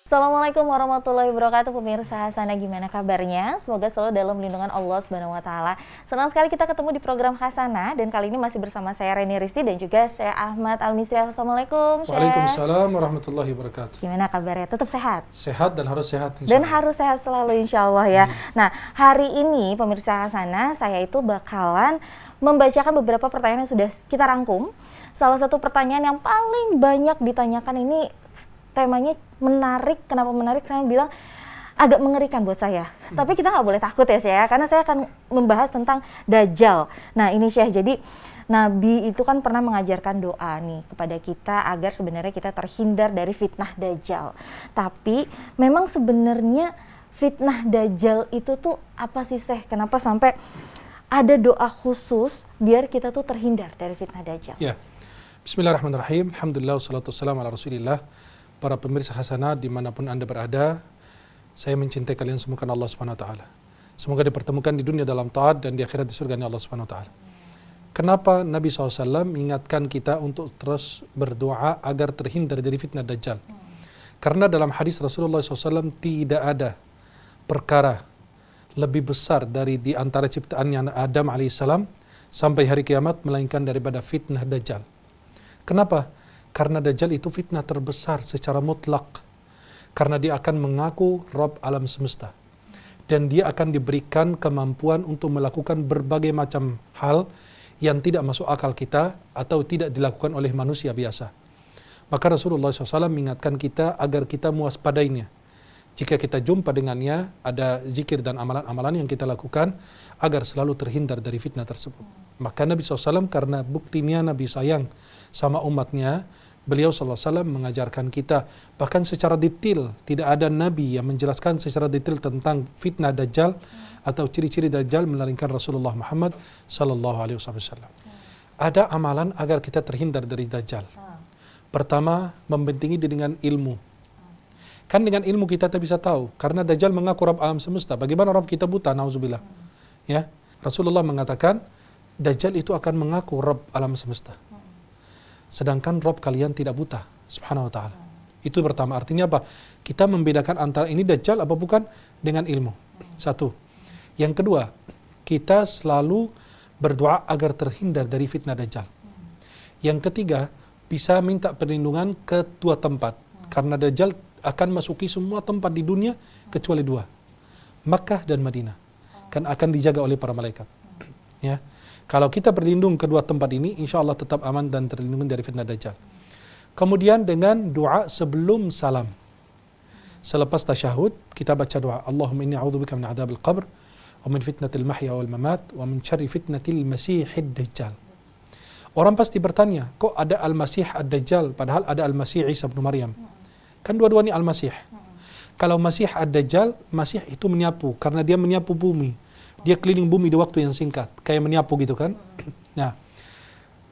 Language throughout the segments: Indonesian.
Assalamualaikum warahmatullahi wabarakatuh, pemirsa Hasanah, gimana kabarnya? Semoga selalu dalam lindungan Allah Subhanahu wa taala. Senang sekali kita ketemu di program Hasanah, dan kali ini masih bersama saya Reni Risti dan juga Syekh Ahmad Al-Misri. Assalamualaikum, Syekh. Waalaikumsalam warahmatullahi wabarakatuh. Gimana kabarnya? Tetap sehat? Sehat dan harus sehat insya Dan Allah. harus sehat selalu insya Allah ya. Nah, hari ini pemirsa Hasanah, saya itu bakalan membacakan beberapa pertanyaan yang sudah kita rangkum. Salah satu pertanyaan yang paling banyak ditanyakan ini temanya menarik. Kenapa menarik? Saya bilang agak mengerikan buat saya. Tapi kita nggak boleh takut ya Syekh, karena saya akan membahas tentang Dajjal. Nah ini Syekh, jadi Nabi itu kan pernah mengajarkan doa nih kepada kita agar sebenarnya kita terhindar dari fitnah Dajjal. Tapi memang sebenarnya fitnah Dajjal itu tuh apa sih Syekh? Kenapa sampai ada doa khusus biar kita tuh terhindar dari fitnah Dajjal? Ya. Bismillahirrahmanirrahim. Alhamdulillah wassalatu wassalamu ala Rasulillah. Para pemirsa Hasanah dimanapun Anda berada, saya mencintai kalian semua karena Allah Subhanahu wa taala. Semoga dipertemukan di dunia dalam taat dan di akhirat di surga Allah Subhanahu wa taala. Kenapa Nabi SAW mengingatkan kita untuk terus berdoa agar terhindar dari fitnah Dajjal? Karena dalam hadis Rasulullah SAW tidak ada perkara lebih besar dari di antara ciptaannya Adam alaihissalam sampai hari kiamat melainkan daripada fitnah Dajjal. Kenapa? Karena Dajjal itu fitnah terbesar secara mutlak. Karena dia akan mengaku Rabb alam semesta. Dan dia akan diberikan kemampuan untuk melakukan berbagai macam hal yang tidak masuk akal kita atau tidak dilakukan oleh manusia biasa. Maka Rasulullah SAW mengingatkan kita agar kita mewaspadainya. Jika kita jumpa dengannya, ada zikir dan amalan-amalan yang kita lakukan agar selalu terhindar dari fitnah tersebut. Maka Nabi SAW karena buktinya Nabi sayang sama umatnya, beliau SAW mengajarkan kita bahkan secara detail. Tidak ada Nabi yang menjelaskan secara detail tentang fitnah Dajjal atau ciri-ciri Dajjal melainkan Rasulullah Muhammad SAW. Ada amalan agar kita terhindar dari Dajjal. Pertama, membentengi dengan ilmu. Kan dengan ilmu kita bisa tahu, karena Dajjal mengaku Rabb alam semesta. Bagaimana Rabb kita buta? Nauzubillah. Ya, Rasulullah mengatakan Dajjal itu akan mengaku Rabb alam semesta. Sedangkan Rabb kalian tidak buta, subhanahu wa ta'ala. Itu pertama, artinya apa? Kita membedakan antara ini Dajjal apa bukan dengan ilmu. Satu. Yang kedua, kita selalu berdoa agar terhindar dari fitnah Dajjal. Yang ketiga, bisa minta perlindungan ke dua tempat. Karena Dajjal akan masuki semua tempat di dunia kecuali dua, Makkah dan Madinah, kan akan dijaga oleh para malaikat. Ya, kalau kita berlindung kedua tempat ini, insya Allah tetap aman dan terlindungi dari fitnah Dajjal. Kemudian dengan doa sebelum salam, selepas tasyahud kita baca doa, Allahumma inni a'udzubika min adzabil qabr wa min fitnatil mahya wal mamat wa min syarri fitnatil masiihid dajjal. Orang pasti bertanya, kok ada al-masih ad-dajjal padahal ada al-masih Isa bin Maryam? Kan dua-duanya Al-Masih. Kalau Masih Ad-Dajjal, Masih itu menyapu, karena dia menyapu bumi. Dia keliling bumi di waktu yang singkat, kayak menyapu gitu kan. Nah,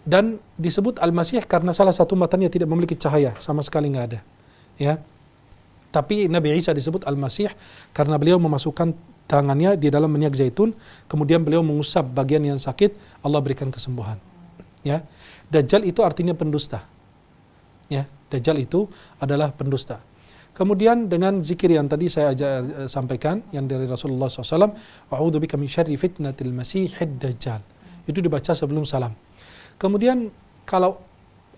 dan disebut Al-Masih karena salah satu matanya tidak memiliki cahaya, sama sekali nggak ada. Ya. Tapi Nabi Isa disebut Al-Masih karena beliau memasukkan tangannya di dalam minyak zaitun, kemudian beliau mengusap bagian yang sakit, Allah berikan kesembuhan. Ya. Dajjal itu artinya pendusta. Ya, Dajjal itu adalah pendusta. Kemudian dengan zikir yang tadi saya sampaikan, yang dari Rasulullah SAW, wa'udzubika min syarri fitnatil masiihid dajjal. Itu dibaca sebelum salam. Kemudian kalau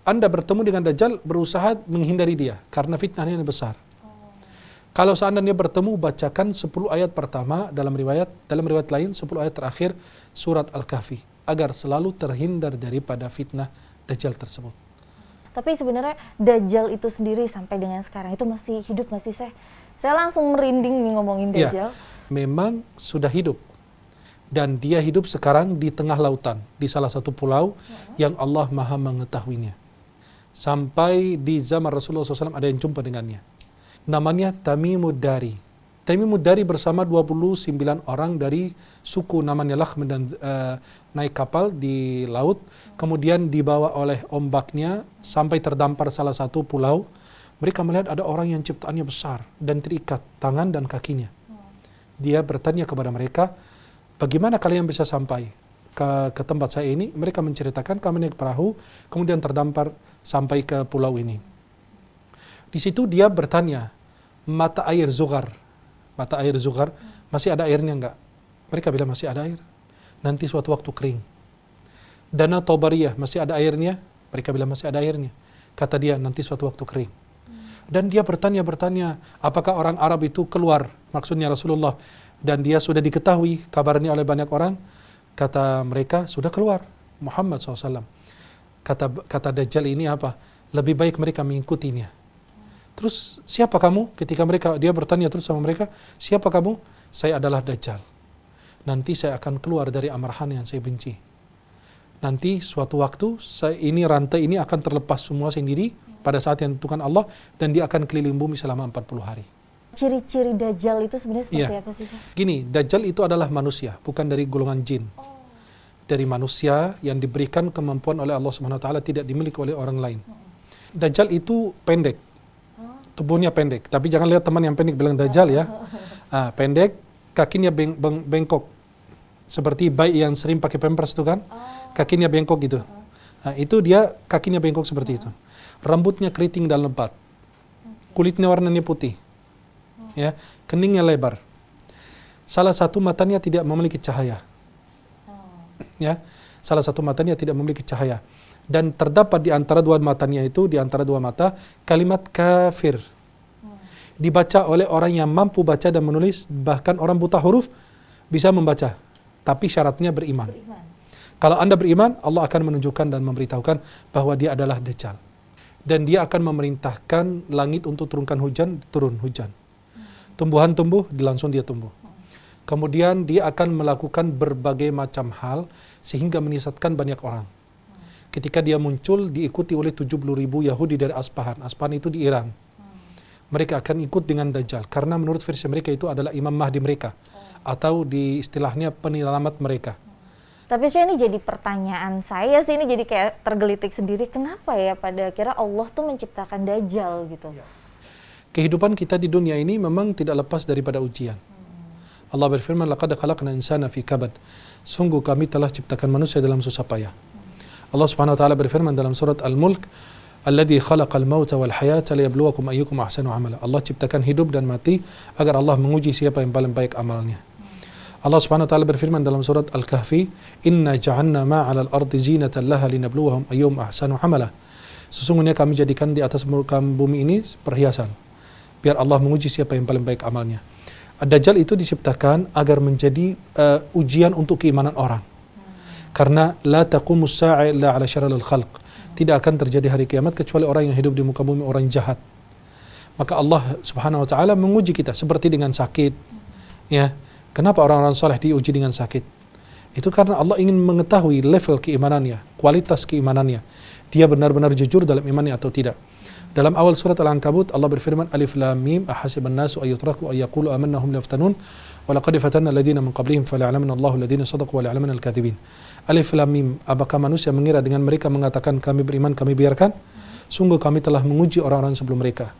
Anda bertemu dengan Dajjal, berusaha menghindari dia, karena fitnahnya yang besar. Kalau seandainya bertemu, bacakan 10 ayat pertama dalam riwayat lain 10 ayat terakhir surat Al-Kahfi, agar selalu terhindar daripada fitnah Dajjal tersebut. Tapi sebenarnya Dajjal itu sendiri sampai dengan sekarang itu masih hidup nggak sih Syekh? Saya langsung merinding nih ngomongin Dajjal. Ya, memang sudah hidup. Dan dia hidup sekarang di tengah lautan, di salah satu pulau yang Allah Maha mengetahuinya. Sampai di zaman Rasulullah SAW ada yang jumpa dengannya. Namanya Tamimud Dari. Tamimud Dari bersama 29 orang dari suku namanya Lakhm dan naik kapal di laut, kemudian dibawa oleh ombaknya sampai terdampar salah satu pulau. Mereka melihat ada orang yang ciptaannya besar dan terikat tangan dan kakinya. Dia bertanya kepada mereka, bagaimana kalian bisa sampai ke tempat saya ini? Mereka menceritakan kami naik perahu, kemudian terdampar sampai ke pulau ini. Di situ dia bertanya, mata air Zughar. Mata air Zughar, masih ada airnya enggak? Mereka bilang masih ada air. Nanti suatu waktu kering. Danau Tobariyah, masih ada airnya? Mereka bilang masih ada airnya. Kata dia, nanti suatu waktu kering. Dan dia bertanya, apakah orang Arab itu keluar? Maksudnya Rasulullah. Dan dia sudah diketahui kabarnya oleh banyak orang. Kata mereka, sudah keluar. Muhammad SAW. Kata Dajjal ini apa? Lebih baik mereka mengikutinya. Terus, siapa kamu? Ketika dia bertanya terus sama mereka, siapa kamu? Saya adalah Dajjal. Nanti saya akan keluar dari amarahan yang saya benci. Nanti suatu waktu, rantai ini akan terlepas semua sendiri pada saat yang ditentukan Allah, dan dia akan keliling bumi selama 40 hari. Ciri-ciri Dajjal itu sebenarnya seperti apa sih? Gini, Dajjal itu adalah manusia, bukan dari golongan jin. Dari manusia yang diberikan kemampuan oleh Allah Subhanahu wa taala, tidak dimiliki oleh orang lain. Dajjal itu pendek. Tubuhnya pendek, tapi jangan lihat teman yang pendek bilang Dajjal ya. Pendek, kakinya bengkok. Seperti bayi yang sering pakai pampers itu kan, kakinya bengkok gitu. Itu dia kakinya bengkok seperti itu. Rambutnya keriting dan lebat. Kulitnya warnanya putih. Ya, keningnya lebar. Salah satu matanya tidak memiliki cahaya. Ya, salah satu matanya tidak memiliki cahaya. Dan terdapat di antara dua matanya itu, di antara dua mata, kalimat kafir. Dibaca oleh orang yang mampu baca dan menulis, bahkan orang buta huruf bisa membaca. Tapi syaratnya beriman. Kalau Anda beriman, Allah akan menunjukkan dan memberitahukan bahwa dia adalah Dajjal. Dan dia akan memerintahkan langit untuk turunkan hujan, turun hujan. Tumbuhan tumbuh, langsung dia tumbuh. Kemudian dia akan melakukan berbagai macam hal sehingga menyesatkan banyak orang. Ketika dia muncul, diikuti oleh 70.000 Yahudi dari Aspahan. Aspahan itu di Iran. Mereka akan ikut dengan Dajjal, karena menurut versi mereka itu adalah Imam Mahdi mereka. Atau di istilahnya penyelamat mereka. Tapi ini jadi pertanyaan saya sih, ini jadi kayak tergelitik sendiri. Kenapa ya pada akhirnya Allah tuh menciptakan Dajjal gitu? Kehidupan kita di dunia ini memang tidak lepas daripada ujian. Allah berfirman, laqad khalaqna insana fi kabad. Sungguh kami telah ciptakan manusia dalam susah payah. Allah Subhanahu wa taala berfirman dalam surat Al-Mulk, alladzi khalaqal mauta wal hayata liyabluwakum ayyukum ahsanu amala. Allah ciptakan hidup dan mati agar Allah menguji siapa yang paling baik amalnya. Allah Subhanahu wa taala berfirman dalam surat Al-Kahfi, inna ja'alna ma 'alal ardi zinatan laha linabluwahum ayyuhum ahsanu amala. Sesungguhnya kami jadikan di atas permukaan bumi ini perhiasan, biar Allah menguji siapa yang paling baik amalnya. Ad-Dajjal itu diciptakan agar menjadi ujian untuk keimanan orang. Karena la taqumus sa'a illa 'ala syarril khalq. Tidak akan terjadi hari kiamat kecuali orang yang hidup di muka bumi orang jahat. Maka Allah Subhanahu wa taala menguji kita seperti dengan sakit. Ya. Kenapa orang-orang saleh diuji dengan sakit? Itu karena Allah ingin mengetahui level keimanannya, kualitas keimanannya. Dia benar-benar jujur dalam imannya atau tidak. Dalam awal surat Al-Ankabut Allah berfirman, Alif Lam Mim, ahasiban nasu ayyutraku ayyaqulu amanna hum laftanun wa laqad fatanna alladziina min qablihim falya'lamanna Allahu alladziina shadaqu wa liya'lamanna al-kadzibin. Alif Lam Mim, apakah manusia mengira dengan mereka mengatakan kami beriman, kami biarkan? Sungguh kami telah menguji orang-orang sebelum mereka.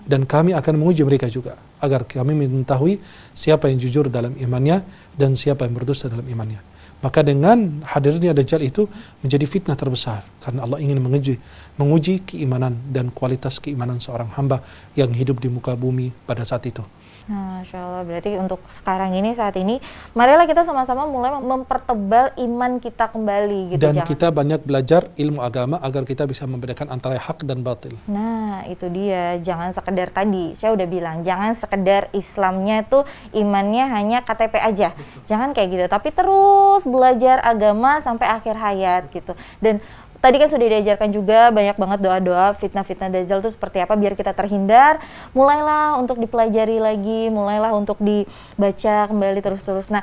Dan kami akan menguji mereka juga, agar kami mengetahui siapa yang jujur dalam imannya dan siapa yang berdusta dalam imannya. Maka dengan hadirnya Dajjal itu menjadi fitnah terbesar, karena Allah ingin menguji keimanan dan kualitas keimanan seorang hamba yang hidup di muka bumi pada saat itu. Masya Allah, berarti untuk sekarang ini, saat ini, marilah kita sama-sama mulai mempertebal iman kita kembali gitu. Dan kita banyak belajar ilmu agama agar kita bisa membedakan antara hak dan batil. Nah, itu dia, jangan sekedar tadi, saya udah bilang, jangan sekedar Islamnya tuh imannya hanya KTP aja. Jangan kayak gitu, tapi terus belajar agama sampai akhir hayat gitu. Dan tadi kan sudah diajarkan juga banyak banget doa-doa fitnah-fitnah Dajjal itu seperti apa biar kita terhindar. Mulailah untuk dipelajari lagi, mulailah untuk dibaca kembali terus-terus. Nah,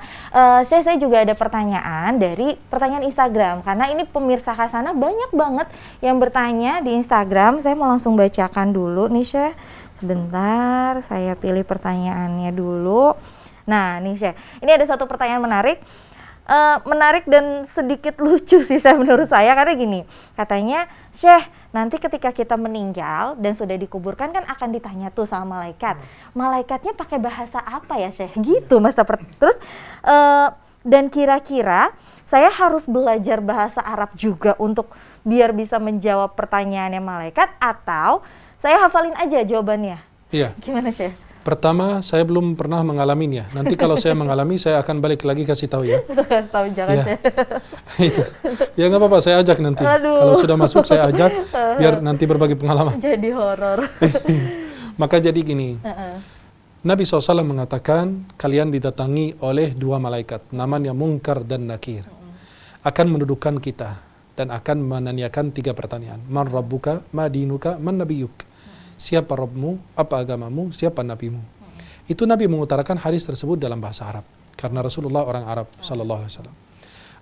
saya juga ada pertanyaan dari pertanyaan Instagram, karena ini pemirsa Hasanah banyak banget yang bertanya di Instagram. Saya mau langsung bacakan dulu nih, Syekh. Sebentar, saya pilih pertanyaannya dulu. Nah, nih Syekh, ini ada satu pertanyaan menarik. Menarik dan sedikit lucu sih menurut saya, karena gini, katanya, Syekh, nanti ketika kita meninggal dan sudah dikuburkan kan akan ditanya tuh sama malaikat. Malaikatnya pakai bahasa apa ya, Syekh? Gitu, Mas. Terus dan kira-kira saya harus belajar bahasa Arab juga untuk biar bisa menjawab pertanyaannya malaikat, atau saya hafalin aja jawabannya? Iya. Gimana Syekh? Pertama, saya belum pernah mengalaminya. Nanti kalau saya mengalami, saya akan balik lagi kasih tahu ya. Itu kasih tahu jangan Iya. Syekh. Itu. Ya nggak apa-apa, saya ajak nanti. Aduh. Kalau sudah masuk, saya ajak biar nanti berbagi pengalaman. Jadi horor. Maka jadi gini, Nabi SAW mengatakan kalian didatangi oleh dua malaikat, namanya Munkar dan Nakir, akan mendudukkan kita dan akan menanyakan 3 pertanyaan. Man rabbuka, ma dinuka, man nabiyuk. Siapa Rabbmu, apa agamamu, siapa nabimu. Itu Nabi mengutarakan hadis tersebut dalam bahasa Arab karena Rasulullah orang Arab sallallahu alaihi wasallam.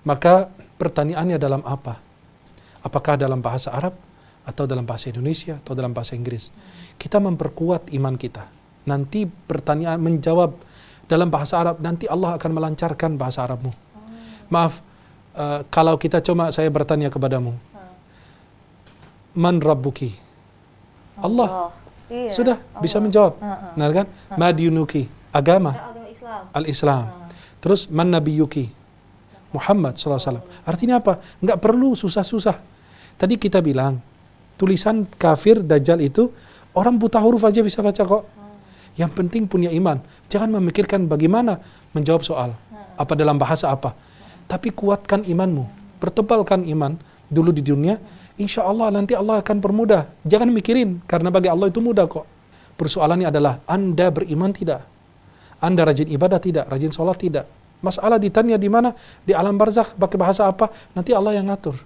Maka pertanyaannya dalam apa? Apakah dalam bahasa Arab atau dalam bahasa Indonesia atau dalam bahasa Inggris? Kita memperkuat iman kita. Nanti pertanyaan menjawab dalam bahasa Arab, nanti Allah akan melancarkan bahasa Arabmu. Maaf, kalau kita cuma saya bertanya kepadamu, man rabbuki? Allah. Iya. Sudah bisa menjawab. Nah kan? Ma dinuki? Agama. Agama Islam. Al-Islam. Terus man nabiyuki? Muhammad SAW. Artinya apa? Enggak perlu susah-susah. Tadi kita bilang, tulisan kafir Dajjal itu, orang buta huruf aja bisa baca kok. Yang penting punya iman. Jangan memikirkan bagaimana menjawab soal. Apa dalam bahasa apa. Tapi kuatkan imanmu. Pertebalkan iman dulu di dunia. Insya Allah nanti Allah akan permudah. Jangan mikirin, karena bagi Allah itu mudah kok. Persoalannya adalah, Anda beriman tidak? Anda rajin ibadah tidak? Rajin sholat tidak? Masalah ditanya di mana? Di alam barzakh, pakai bahasa apa? Nanti Allah yang ngatur.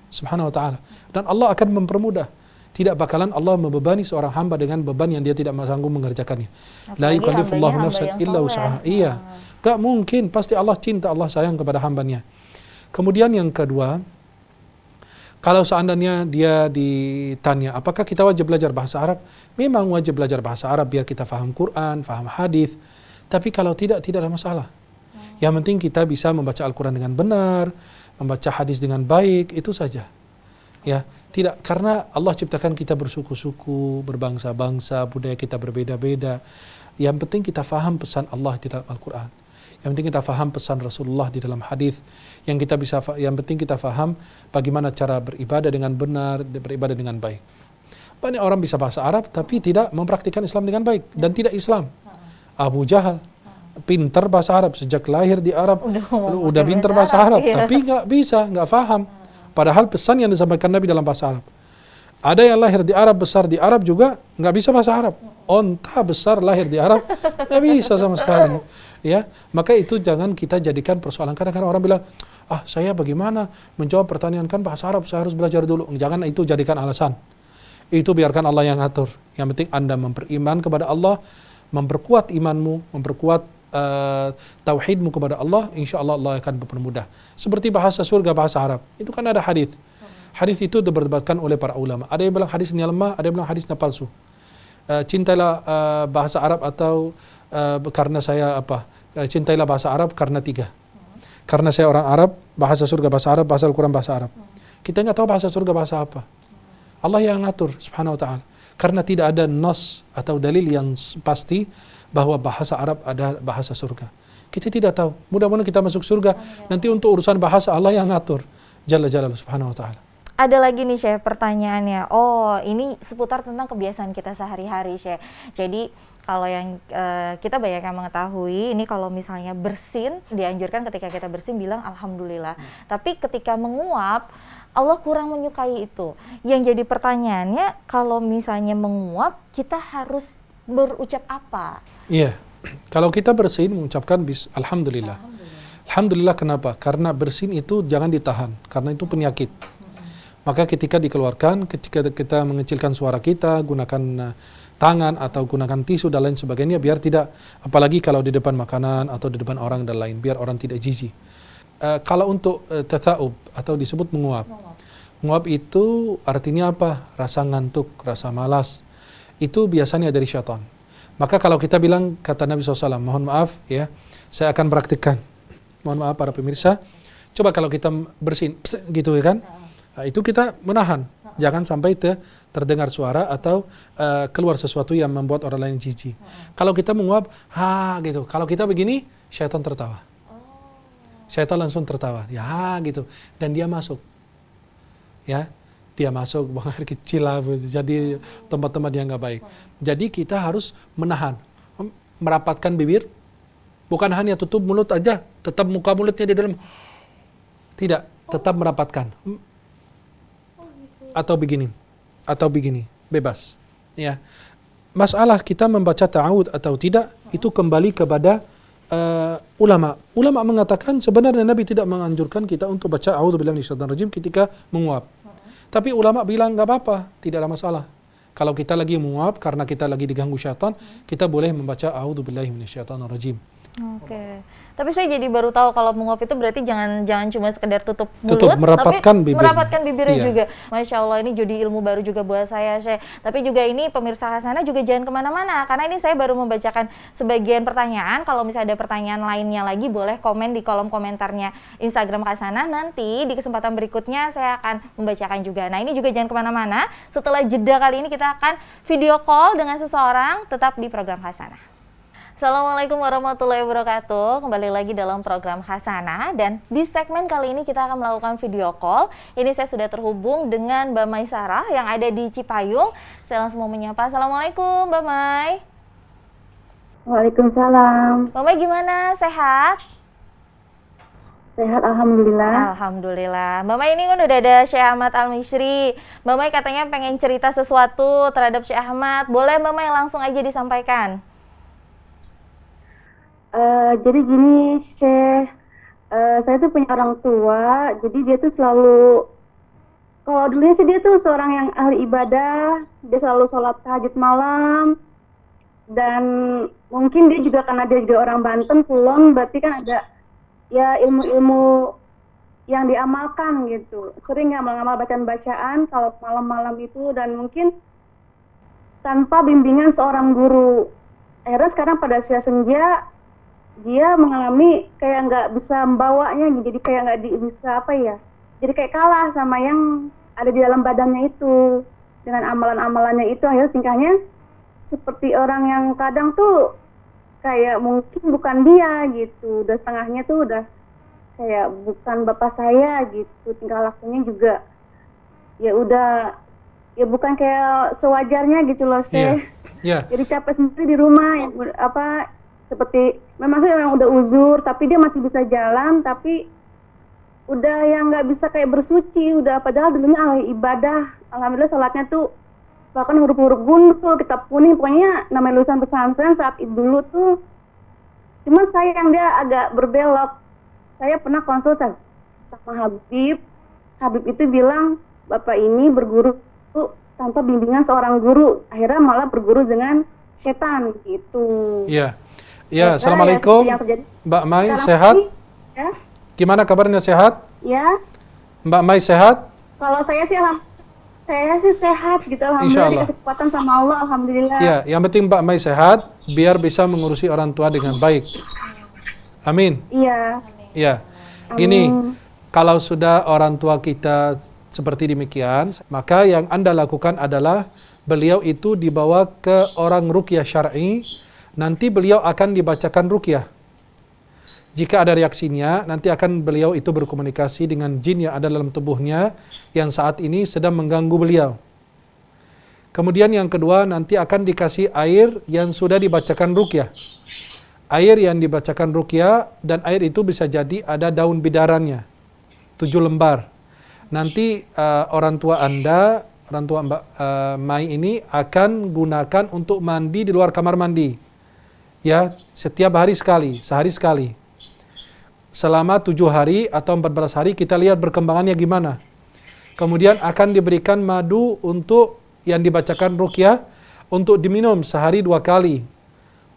Subhanahu wa ta'ala. Dan Allah akan mempermudah. Tidak bakalan Allah membebani seorang hamba dengan beban yang dia tidak sanggup mengerjakannya. La yukallifullahu nafsan illa usaha. Iya. Gak mungkin. Pasti Allah cinta, Allah sayang kepada hambanya. Kemudian yang kedua, kalau seandainya dia ditanya, apakah kita wajib belajar bahasa Arab? Memang wajib belajar bahasa Arab biar kita faham Quran, faham hadis. Tapi kalau tidak ada masalah. Yang penting kita bisa membaca Al-Quran dengan benar, membaca hadis dengan baik, itu saja. Ya, tidak, karena Allah ciptakan kita bersuku-suku, berbangsa-bangsa, budaya kita berbeda-beda. Yang penting kita faham pesan Allah di dalam Al-Quran. Yang penting kita faham pesan Rasulullah di dalam hadis. Yang penting kita faham bagaimana cara beribadah dengan benar, beribadah dengan baik. Banyak orang bisa bahasa Arab tapi tidak mempraktikkan Islam dengan baik dan tidak Islam. Abu Jahal pintar bahasa Arab sejak lahir di Arab, udah pintar bahasa Arab, iya. Tapi nggak bisa, nggak faham. Padahal pesan yang disampaikan Nabi dalam bahasa Arab. Ada yang lahir di Arab, besar di Arab juga nggak bisa bahasa Arab. Onta besar lahir di Arab nggak bisa sama sekali. Ya, maka itu jangan kita jadikan persoalan. Kadang-kadang orang bilang, saya bagaimana menjawab pertanyaan, kan bahasa Arab saya harus belajar dulu. Jangan itu jadikan alasan. Itu biarkan Allah yang atur. Yang penting Anda beriman kepada Allah, memperkuat imanmu, memperkuat tauhidmu kepada Allah, insya Allah Allah akan mempermudah. Seperti bahasa surga, bahasa Arab. Itu kan ada hadis. Hadis itu diperdebatkan oleh para ulama. Ada yang bilang hadisnya lemah, ada yang bilang hadisnya palsu. Cintailah bahasa Arab atau karena saya cintailah bahasa Arab karena 3. Karena saya orang Arab, bahasa surga bahasa Arab, bahasa Al-Quran bahasa Arab. Kita nggak tahu bahasa surga bahasa apa. Allah yang ngatur subhanahu wa ta'ala. Karena tidak ada nas atau dalil yang pasti bahwa bahasa Arab adalah bahasa surga. Kita tidak tahu. Mudah-mudahan kita masuk surga. Nanti untuk urusan bahasa Allah yang ngatur. Jalla jalaluhu subhanahu wa ta'ala. Ada lagi nih Syekh pertanyaannya. Oh, ini seputar tentang kebiasaan kita sehari-hari Syekh. Jadi kalau yang kita banyak yang mengetahui, ini kalau misalnya bersin, dianjurkan ketika kita bersin bilang alhamdulillah. Tapi ketika menguap, Allah kurang menyukai itu. Yang jadi pertanyaannya, kalau misalnya menguap, kita harus berucap apa? Iya, kalau kita bersin mengucapkan alhamdulillah. Alhamdulillah kenapa? Karena bersin itu jangan ditahan, karena itu penyakit. Maka ketika dikeluarkan, ketika kita mengecilkan suara kita, gunakan tangan atau gunakan tisu dan lain sebagainya, biar tidak, apalagi kalau di depan makanan atau di depan orang dan lain, biar orang tidak jijik. Kalau untuk tatha'ub atau disebut menguap. Menguap itu artinya apa? Rasa ngantuk, rasa malas. Itu biasanya dari syaitan. Maka kalau kita bilang, kata Nabi SAW, mohon maaf ya, saya akan praktikkan. Mohon maaf para pemirsa, coba kalau kita bersin, gitu ya kan? Nah, itu kita menahan. Jangan sampai terdengar suara atau keluar sesuatu yang membuat orang lain jijik. Kalau kita menguap, gitu. Kalau kita begini, syaitan tertawa. Syaitan langsung tertawa, ya gitu, dan dia masuk. Ya, dia masuk buang air kecil lah, jadi tempat-tempat yang nggak baik. Jadi kita harus menahan, merapatkan bibir, bukan hanya tutup mulut aja, tetap muka mulutnya di dalam, tidak, tetap merapatkan. Atau begini, bebas. Ya, masalah kita membaca ta'awud atau tidak itu kembali kepada ulama. Ulama mengatakan sebenarnya Nabi tidak menganjurkan kita untuk baca a'udzubillahi minasyaitonir rajim ketika menguap. Tapi ulama bilang nggak apa-apa, tidak ada masalah. Kalau kita lagi menguap karena kita lagi diganggu syaitan, kita boleh membaca a'udzubillahi minasyaitonir rajim. Oke. Tapi saya jadi baru tahu kalau menguap itu berarti jangan cuma sekedar tutup mulut, Tutup, merapatkan tapi bibir. merapatkan bibirnya Iya. juga. Masya Allah, ini jadi ilmu baru juga buat saya, Syekh. Tapi juga ini pemirsa Hasanah juga jangan kemana-mana, karena ini saya baru membacakan sebagian pertanyaan. Kalau misalnya ada pertanyaan lainnya lagi, boleh komen di kolom komentarnya Instagram Hasanah. Nanti di kesempatan berikutnya saya akan membacakan juga. Nah, ini juga jangan kemana-mana. Setelah jeda kali ini kita akan video call dengan seseorang, tetap di program Hasanah. Assalamualaikum warahmatullahi wabarakatuh. Kembali lagi dalam program Hasanah, dan di segmen kali ini kita akan melakukan video call. Ini saya sudah terhubung dengan Mbak Mai Sarah yang ada di Cipayung. Saya langsung mau menyapa. Assalamualaikum Mbak Mai. Waalaikumsalam. Mbak Mai gimana? Sehat? Sehat, alhamdulillah. Alhamdulillah. Mbak Mai, ini kan udah ada Syekh Ahmad Al-Misri. Mbak Mai katanya pengen cerita sesuatu terhadap Syekh Ahmad. Boleh Mbak Mai langsung aja disampaikan. Jadi gini, Syekh, saya tuh punya orang tua, jadi dia tuh selalu, kalau dulunya sih dia tuh seorang yang ahli ibadah, dia selalu sholat tahajud malam, dan mungkin dia juga karena dia juga orang Banten, Kulon, berarti kan ada ya ilmu-ilmu yang diamalkan gitu. Sering ngamal-ngamal bacaan-bacaan kalau malam-malam itu, dan mungkin tanpa bimbingan seorang guru. Akhirnya sekarang pada usia senja, dia mengalami kayak nggak bisa membawanya, jadi kayak nggak bisa apa ya, jadi kayak kalah sama yang ada di dalam badannya itu, dengan amalan-amalannya itu. Akhirnya tingkahnya seperti orang yang kadang tuh kayak mungkin bukan dia gitu, udah setengahnya tuh udah kayak bukan bapak saya gitu, tingkah lakunya juga ya udah ya bukan kayak sewajarnya gitu loh, Syekh. Iya. Jadi capek sendiri di rumah, ya, apa seperti memang sih orang udah uzur, tapi dia masih bisa jalan, tapi udah yang nggak bisa kayak bersuci, udah padahal dulunya ahli ibadah. Alhamdulillah sholatnya tuh bahkan huruf-huruf gundul, kitab kuning, pokoknya namanya lulusan pesantren saat itu dulu tuh. Cuma sayang dia agak berbelok. Saya pernah konsultasi sama Habib itu bilang bapak ini berguru tuh tanpa bimbingan seorang guru, akhirnya malah berguru dengan setan gitu. Iya. Ya, assalamualaikum, Mbak Mai, sehat? Ya. Gimana kabarnya, sehat? Ya. Mbak Mai sehat? Kalau saya sih sehat gitu, Insya alhamdulillah, Allah. dikasih kekuatan sama Allah, alhamdulillah. Ya, yang penting Mbak Mai sehat, biar bisa mengurusi orang tua dengan baik. Amin. Iya. Ya, gini, kalau sudah orang tua kita seperti demikian, maka yang Anda lakukan adalah beliau itu dibawa ke orang ruqyah syar'i. Nanti beliau akan dibacakan ruqyah. Jika ada reaksinya, nanti akan beliau itu berkomunikasi dengan jin yang ada dalam tubuhnya yang saat ini sedang mengganggu beliau. Kemudian yang kedua, nanti akan dikasih air yang sudah dibacakan ruqyah. Air yang dibacakan ruqyah, dan air itu bisa jadi ada daun bidarannya, 7 lembar. Nanti orang tua Anda, orang tua Mbak Mai ini akan gunakan untuk mandi di luar kamar mandi. Ya, setiap hari sekali, sehari sekali. Selama 7 hari atau 14 hari kita lihat perkembangannya gimana. Kemudian akan diberikan madu untuk yang dibacakan ruqyah untuk diminum sehari 2 kali.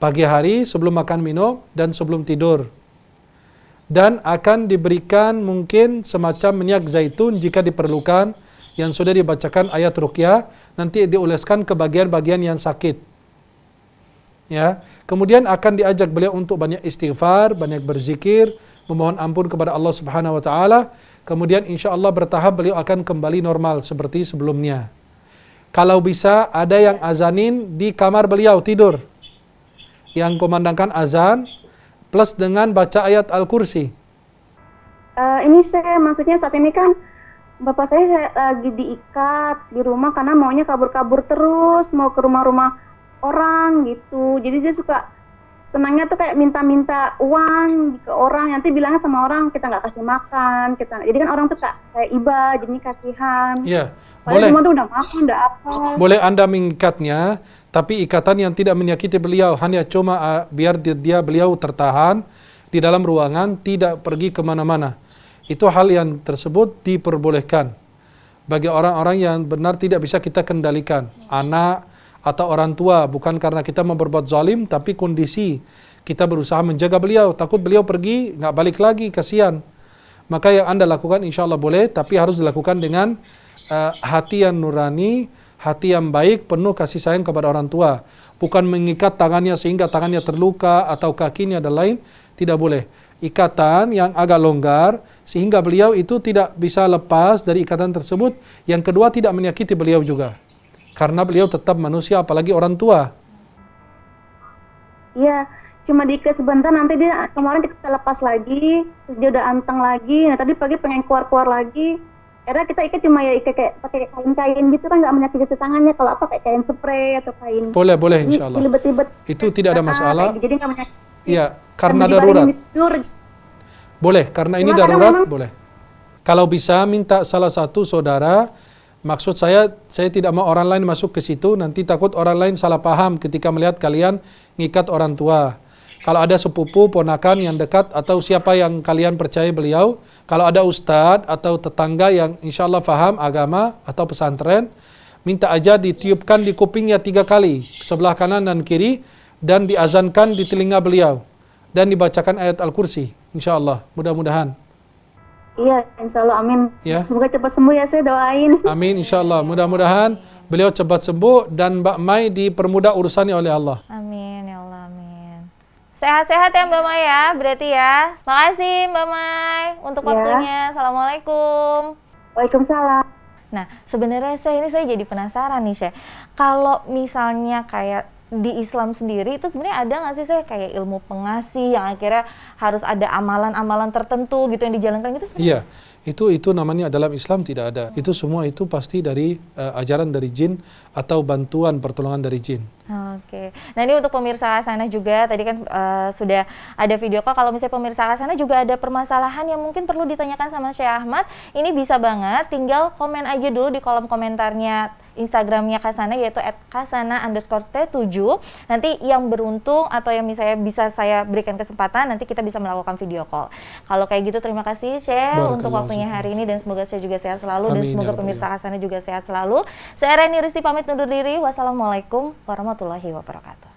Pagi hari sebelum makan minum dan sebelum tidur. Dan akan diberikan mungkin semacam minyak zaitun jika diperlukan yang sudah dibacakan ayat ruqyah, nanti dioleskan ke bagian-bagian yang sakit. Ya, kemudian akan diajak beliau untuk banyak istighfar, banyak berzikir, memohon ampun kepada Allah Subhanahu wa taala. Kemudian insya Allah bertahap beliau akan kembali normal seperti sebelumnya. Kalau bisa ada yang azanin di kamar beliau tidur, yang kumandangkan azan plus dengan baca ayat Al-Kursi. Ini saya maksudnya saat ini kan Bapak saya lagi diikat di rumah karena maunya kabur-kabur terus, mau ke rumah-rumah orang gitu. Jadi dia suka senangnya tuh kayak minta-minta uang ke orang, nanti bilangnya sama orang kita nggak kasih makan, jadi kan orang tuh kayak iba, jadi kasihan. Iya, Padahal boleh. semua tuh udah makan, udah apa. Boleh Anda mengikatnya, tapi ikatan yang tidak menyakiti beliau, hanya cuma biar beliau tertahan di dalam ruangan, tidak pergi kemana-mana. Itu hal yang tersebut diperbolehkan bagi orang-orang yang benar tidak bisa kita kendalikan, anak atau orang tua, bukan karena kita mau berbuat zalim, tapi kondisi kita berusaha menjaga beliau, takut beliau pergi nggak balik lagi, kasihan. Maka yang Anda lakukan insya Allah boleh, tapi harus dilakukan dengan hati yang nurani, hati yang baik, penuh kasih sayang kepada orang tua. Bukan mengikat tangannya sehingga tangannya terluka atau kakinya dan lain, tidak boleh. Ikatan yang agak longgar sehingga beliau itu tidak bisa lepas dari ikatan tersebut. Yang kedua, tidak menyakiti beliau juga. Karena beliau tetap manusia, apalagi orang tua. Iya, cuma diikat sebentar, nanti dia kemarin kita lepas lagi, terus dia udah anteng lagi. Nah tadi pagi pengen keluar-keluar lagi. Akhirnya kita ikat cuma ya ikat kayak pakai kain-kain gitu kan, nggak menyakiti tangannya. Kalau apa kayak kain spray atau kain. Boleh insya Allah. Dilibet-libet. Itu tidak ada masalah. Jadi nggak menyakiti. Iya, karena Sambil darurat. dibaringin tidur. Boleh, karena ini Cuma kadang darurat, memang- boleh. Kalau bisa minta salah satu saudara, maksud saya tidak mau orang lain masuk ke situ, nanti takut orang lain salah paham ketika melihat kalian ngikat orang tua. Kalau ada sepupu, ponakan yang dekat, atau siapa yang kalian percaya beliau, kalau ada ustadz atau tetangga yang insya Allah faham agama atau pesantren, minta aja ditiupkan di kupingnya 3 kali, sebelah kanan dan kiri, dan diazankan di telinga beliau, dan dibacakan ayat Al-Kursi, insya Allah, mudah-mudahan. Iya, insya Allah, amin. Ya. Semoga cepat sembuh ya, saya doain. Amin, insya Allah, mudah-mudahan beliau cepat sembuh, dan Mbak Mai dipermudah urusannya oleh Allah. Amin ya Allah, amin. Sehat-sehat ya Mbak Mai ya, berarti ya. Makasih Mbak Mai untuk Ya. waktunya. Assalamualaikum. Waalaikumsalam. Nah, sebenarnya saya jadi penasaran nih, Syekh. Kalau misalnya kayak di Islam sendiri itu sebenarnya ada nggak sih saya kayak ilmu pengasih yang akhirnya harus ada amalan-amalan tertentu gitu yang dijalankan gitu sebenarnya? Iya, itu namanya dalam Islam tidak ada. Itu semua itu pasti dari ajaran dari jin atau bantuan pertolongan dari jin. Oke. Nah ini untuk pemirsa Hasanah juga, tadi kan sudah ada video call. Kalau misalnya pemirsa Hasanah juga ada permasalahan yang mungkin perlu ditanyakan sama Syekh Ahmad, ini bisa banget, tinggal komen aja dulu di kolom komentarnya Instagramnya Hasanah, yaitu @hasana_t7. Nanti yang beruntung atau yang misalnya bisa saya berikan kesempatan, nanti kita bisa melakukan video call. Kalau kayak gitu terima kasih Syekh untuk waktunya hari ini, dan semoga saya juga sehat selalu. Amin, dan semoga ya Rabbi. pemirsa Hasanah juga sehat selalu. Saya Reni Risti pamit undur diri. Wassalamualaikum warahmatullahi wabarakatuh.